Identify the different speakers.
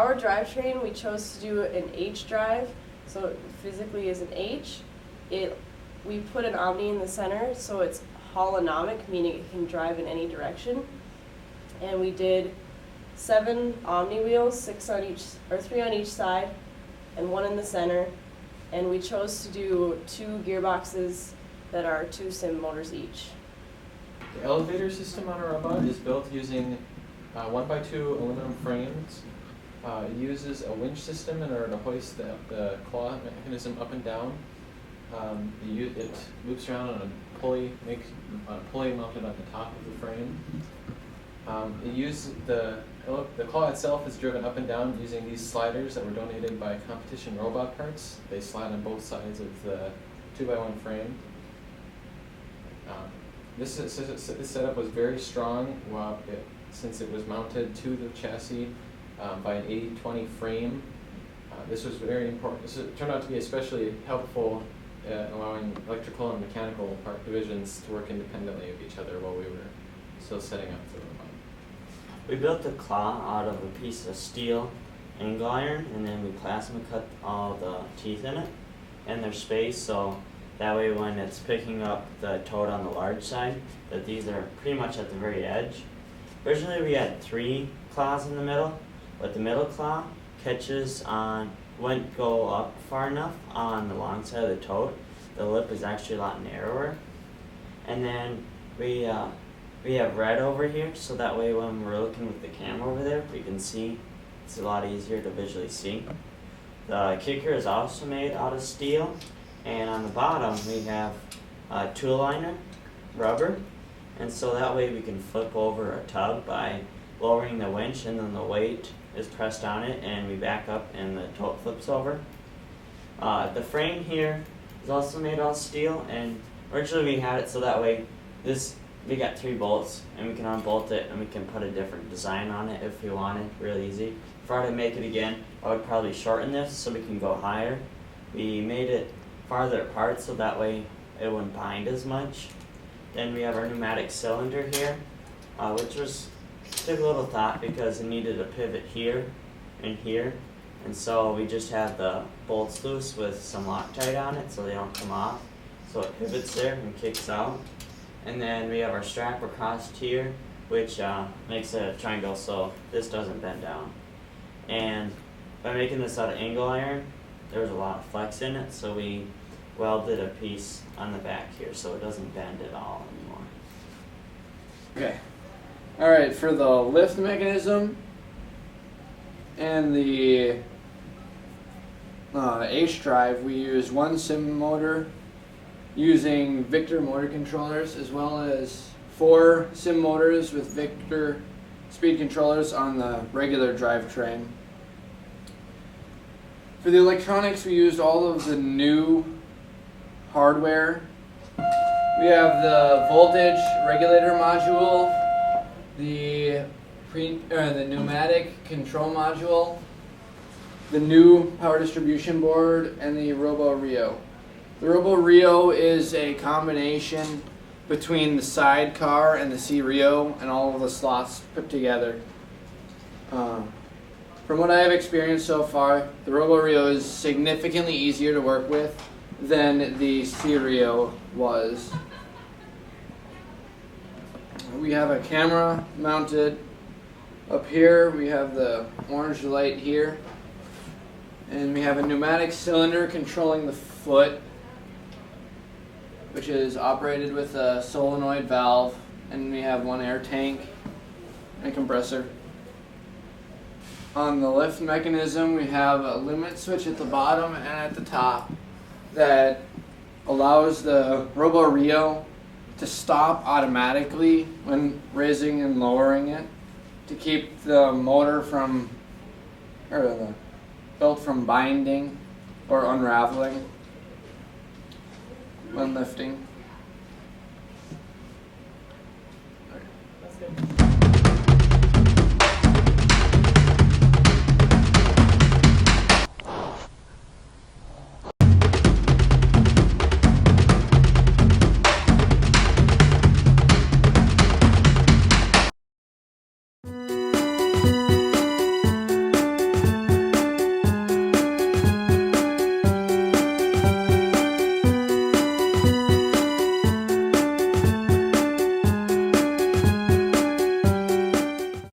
Speaker 1: our drivetrain, we chose to do an H drive, so it physically is an H. We put an Omni in the center, so it's holonomic, meaning it can drive in any direction. And we did 7 Omni wheels, 3 on each side, and 1 in the center. And we chose to do 2 gearboxes that are 2 sim motors each.
Speaker 2: The elevator system on our robot is built using 1x2 aluminum frames. It uses a winch system in order to hoist the claw mechanism up and down. It loops around on a pulley, mounted on the top of the frame. The claw itself is driven up and down using these sliders that were donated by Competition Robot Parts. They slide on both sides of the 2x1 frame. This setup was very strong since it was mounted to the chassis by an 80-20 frame. This was very important. This turned out to be especially helpful allowing electrical and mechanical part divisions to work independently of each other while we were still setting up the robot.
Speaker 3: We built the claw out of a piece of steel angle iron, and then we plasma cut all the teeth in it and their space, so that way when it's picking up the toad on the large side, that these are pretty much at the very edge. Originally we had 3 claws in the middle, but the middle claw wouldn't go up far enough on the long side of the toad. The lip is actually a lot narrower. And then we have red over here, so that way when we're looking with the camera over there, we can see. It's a lot easier to visually see. The kicker is also made out of steel, and on the bottom we have tool liner, rubber, and so that way we can flip over a tub by lowering the winch, and then the weight is pressed on it and we back up and the tote flips over. The frame here is also made out of steel, and originally we had it so that way we got 3 bolts and we can unbolt it and we can put a different design on it if we wanted, really easy. If I were to make it again, I would probably shorten this so we can go higher. We made it farther apart so that way it wouldn't bind as much. Then we have our pneumatic cylinder here, which took a little thought because it needed a pivot here and here, and so we just had the bolts loose with some Loctite on it so they don't come off, so it pivots there and kicks out. And then we have our strap across here, which makes it a triangle so this doesn't bend down. And by making this out of angle iron, there was a lot of flex in it, so we welded a piece on the back here so it doesn't bend at all anymore.
Speaker 4: Okay. Alright, for the lift mechanism and the H drive, we use 1 sim motor using Victor motor controllers, as well as 4 sim motors with Victor speed controllers on the regular drivetrain. For the electronics, we used all of the new hardware. We have the voltage regulator module, the pneumatic control module, the new power distribution board, and the Robo-Rio. The Robo-Rio is a combination between the sidecar and the C-Rio and all of the slots put together. From what I have experienced so far, the Robo-Rio is significantly easier to work with than the C-Rio was. We have a camera mounted up here. We have the orange light here. And we have a pneumatic cylinder controlling the foot, which is operated with a solenoid valve. And we have 1 air tank and a compressor. On the lift mechanism, we have a limit switch at the bottom and at the top that allows the Robo-Rio to stop automatically when raising and lowering it to keep the motor from, or the belt from binding or unraveling when lifting.